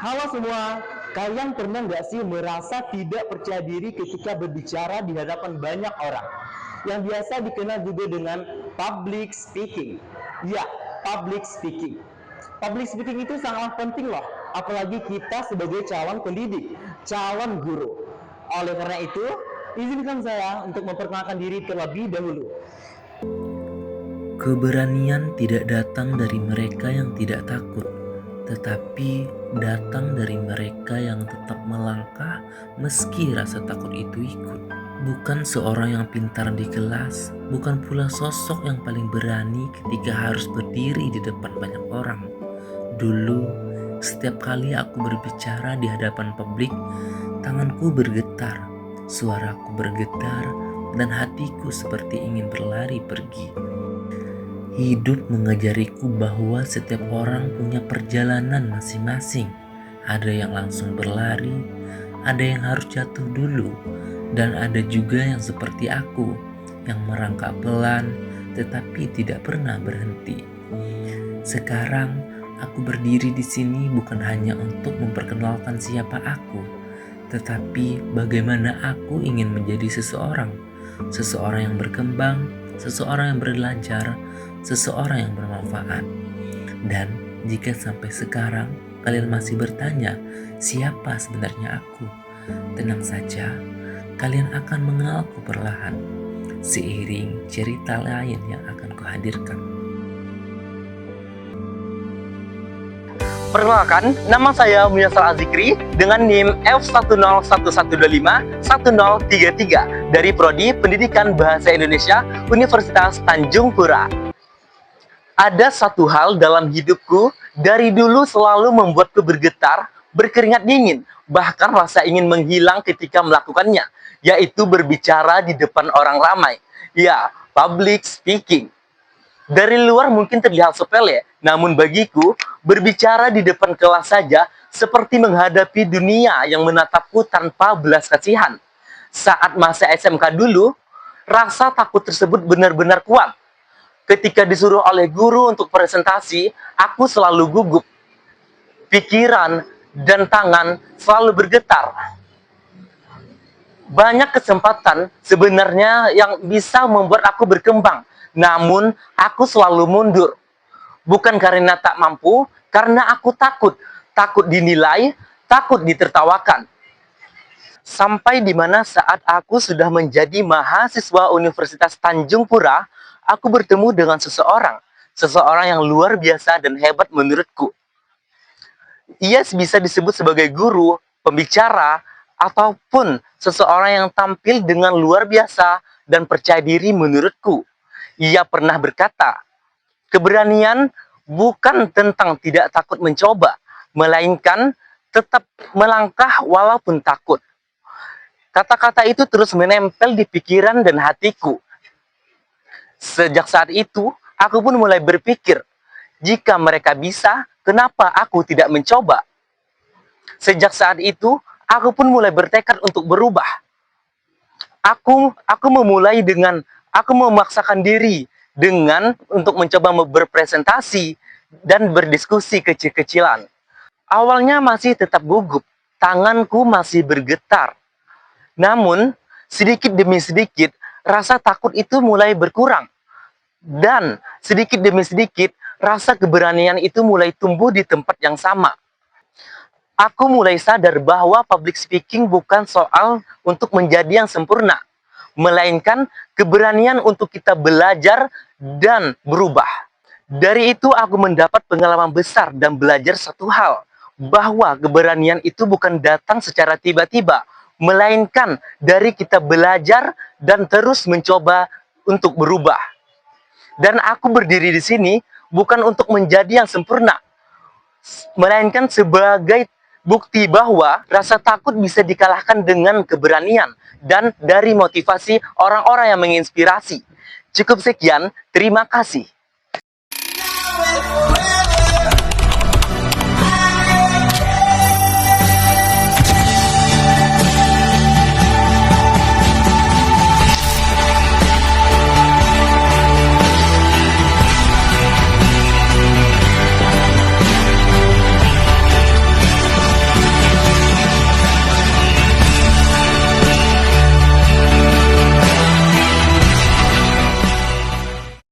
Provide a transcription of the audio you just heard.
Halo semua, kalian pernah nggak sih merasa tidak percaya diri ketika berbicara di hadapan banyak orang? Yang biasa dikenal juga dengan public speaking. Ya, public speaking. Public speaking itu sangat penting loh, apalagi kita sebagai calon pendidik, calon guru. Oleh karena itu, izinkan saya untuk memperkenalkan diri terlebih dahulu. Keberanian tidak datang dari mereka yang tidak takut, tetapi datang dari mereka yang tetap melangkah meski rasa takut itu ikut. Bukan seorang yang pintar di kelas, bukan pula sosok yang paling berani ketika harus berdiri di depan banyak orang. Dulu, setiap kali aku berbicara di hadapan publik, tanganku bergetar, suaraku bergetar, dan hatiku seperti ingin berlari pergi. Hidup mengajariku bahwa setiap orang punya perjalanan masing-masing. Ada yang langsung berlari, ada yang harus jatuh dulu, dan ada juga yang seperti aku, yang merangkak pelan tetapi tidak pernah berhenti. Sekarang, aku berdiri di sini bukan hanya untuk memperkenalkan siapa aku, tetapi bagaimana aku ingin menjadi seseorang yang berkembang, seseorang yang belajar, seseorang yang bermanfaat. Dan jika sampai sekarang kalian masih bertanya, siapa sebenarnya aku? Tenang saja, kalian akan mengenalku perlahan, seiring cerita lain yang akan kuhadirkan. Perkenalkan, nama saya Muyassar Azikri dengan NIM F1011251033 dari Prodi Pendidikan Bahasa Indonesia Universitas Tanjung Pura. Ada satu hal dalam hidupku dari dulu selalu membuatku bergetar, berkeringat dingin, bahkan rasa ingin menghilang ketika melakukannya, yaitu berbicara di depan orang ramai. Ya, public speaking. Dari luar mungkin terlihat sepele, namun bagiku, berbicara di depan kelas saja seperti menghadapi dunia yang menatapku tanpa belas kasihan. Saat masa SMK dulu, rasa takut tersebut benar-benar kuat. Ketika disuruh oleh guru untuk presentasi, aku selalu gugup. Pikiran dan tangan selalu bergetar. Banyak kesempatan sebenarnya yang bisa membuat aku berkembang, namun aku selalu mundur. Bukan karena tak mampu, karena aku takut. Takut dinilai, takut ditertawakan. Sampai di mana saat aku sudah menjadi mahasiswa Universitas Tanjung Pura, aku bertemu dengan seseorang. Seseorang yang luar biasa dan hebat menurutku. Ia bisa disebut sebagai guru, pembicara, ataupun seseorang yang tampil dengan luar biasa dan percaya diri menurutku. Ia pernah berkata, keberanian bukan tentang tidak takut mencoba, melainkan tetap melangkah walaupun takut. Kata-kata itu terus menempel di pikiran dan hatiku. Sejak saat itu, aku pun mulai berpikir, jika mereka bisa, kenapa aku tidak mencoba? Sejak saat itu, aku pun mulai bertekad untuk berubah. Aku memulai dengan aku memaksakan diri dengan untuk mencoba berpresentasi dan berdiskusi kecil-kecilan. Awalnya masih tetap gugup, tanganku masih bergetar. Namun, sedikit demi sedikit, rasa takut itu mulai berkurang. Dan sedikit demi sedikit, rasa keberanian itu mulai tumbuh di tempat yang sama. Aku mulai sadar bahwa public speaking bukan soal untuk menjadi yang sempurna, melainkan keberanian untuk kita belajar dan berubah. Dari itu aku mendapat pengalaman besar dan belajar satu hal, bahwa keberanian itu bukan datang secara tiba-tiba, melainkan dari kita belajar dan terus mencoba untuk berubah. Dan aku berdiri di sini bukan untuk menjadi yang sempurna, melainkan sebagai bukti bahwa rasa takut bisa dikalahkan dengan keberanian dan dari motivasi orang-orang yang menginspirasi. Cukup sekian, terima kasih.